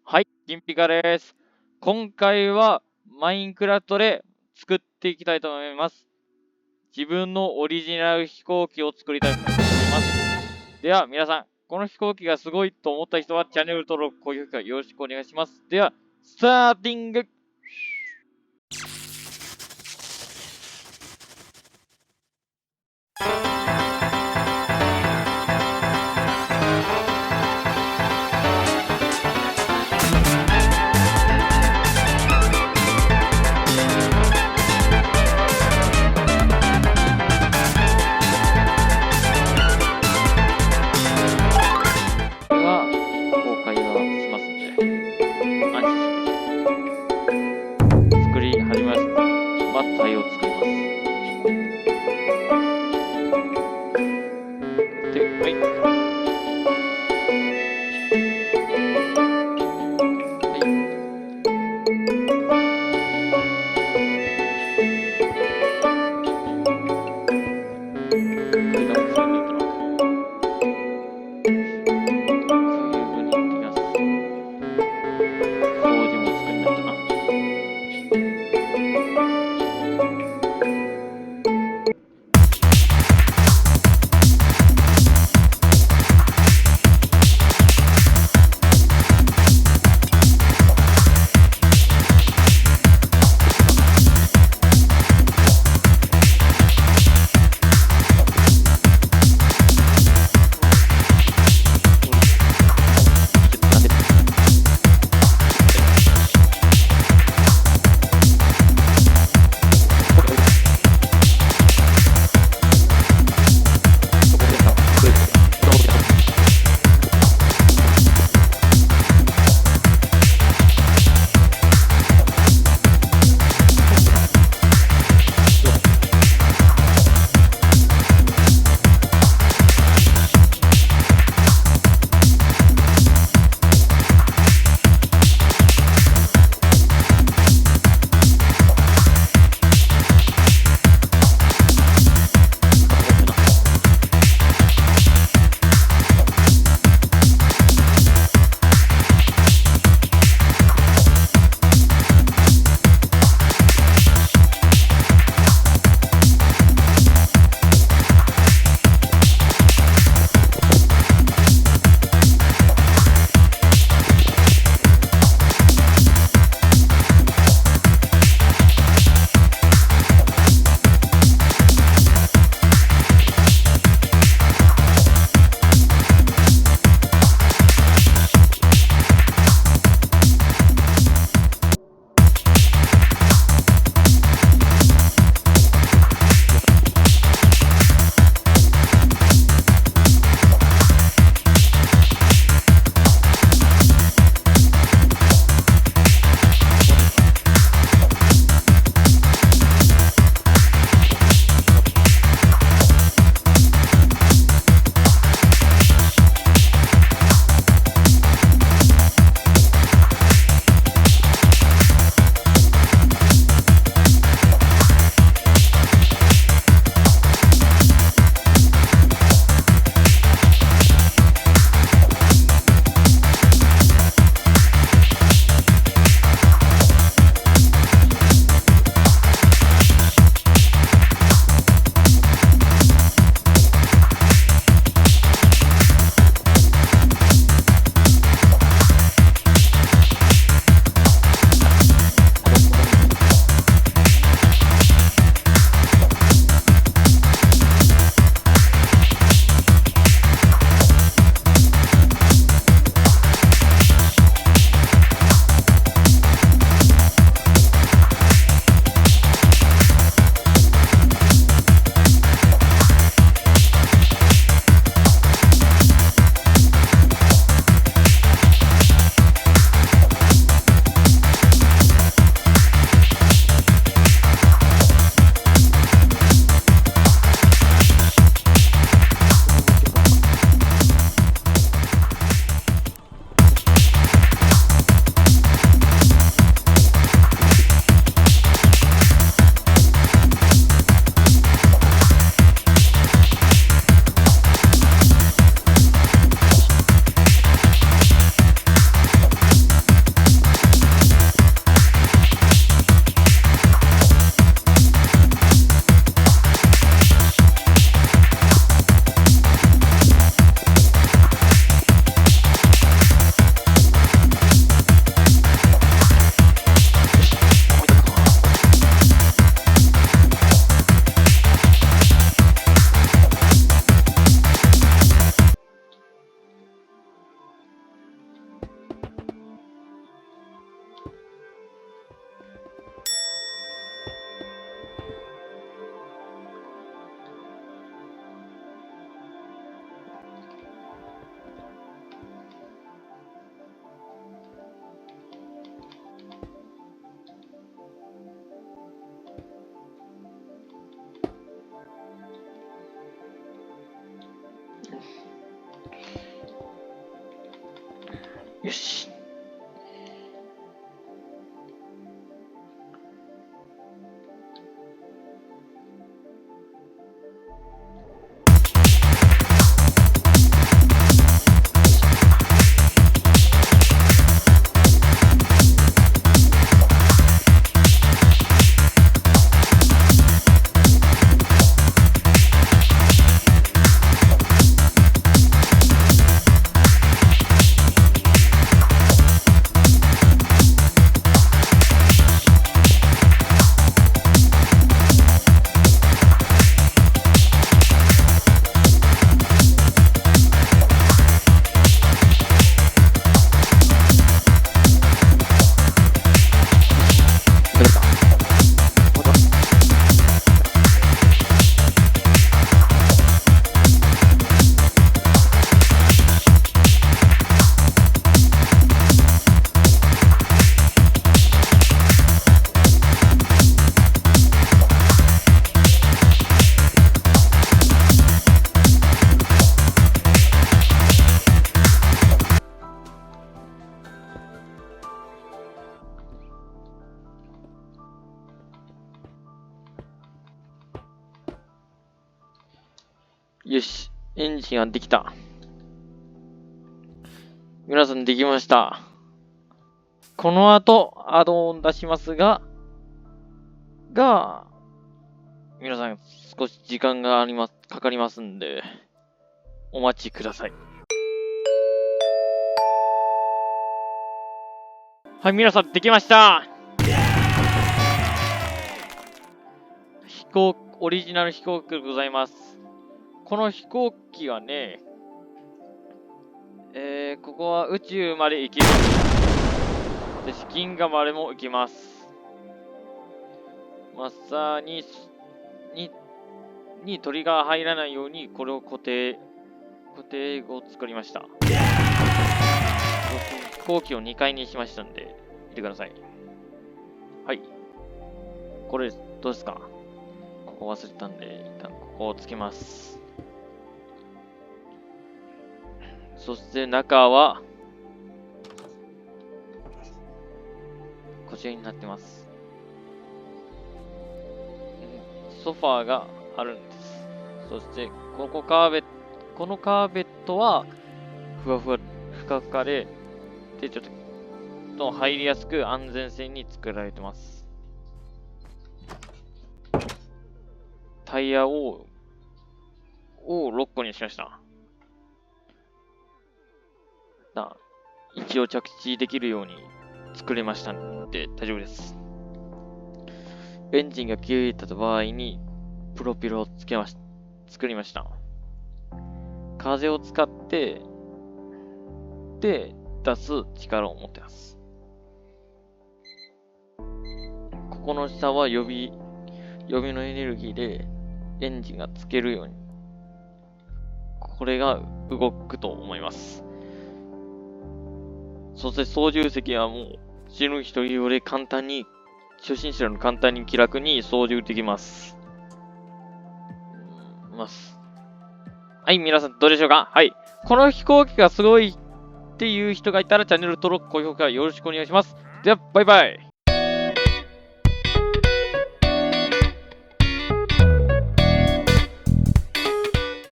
はい、キンピカです。今回はマインクラフトで作っていきたいと思います。自分のオリジナル飛行機を作りたいと思います。では皆さん、この飛行機がすごいと思った人はチャンネル登録高評価よろしくお願いします。では、スターティング。公開はしますので、安心してください。よし。よし、エンジンができた。皆さんできました。この後、アドオン出しますが、皆さん少し時間がかかりますんで、お待ちください。はい、皆さんできました。オリジナル飛行機でございます。この飛行機はね、ここは宇宙まで行ける。銀河までも行きます。まさに、鳥が入らないように、これを固定を作りました。飛行機を2階にしましたんで、見てください。はい。これ、どうですか？ここ忘れたんで、一旦ここをつけます。そして中は、こちらになってます。ソファーがあるんです。そして、このカーベットは、ふかふかで、ちょっと入りやすく安全性に作られてます。タイヤを6個にしました。一応着地できるように作れましたので大丈夫です。エンジンが切れた場合にプロペラを作りました。風を使って出す力を持ってます。ここの下は予備のエネルギーでエンジンがつけるように、これが動くと思います。そして操縦席はもう死ぬ人より初心者の簡単に気楽に操縦できます。はい、皆さんどうでしょうか？はい。この飛行機がすごいっていう人がいたらチャンネル登録、高評価よろしくお願いします。では、バイバイ。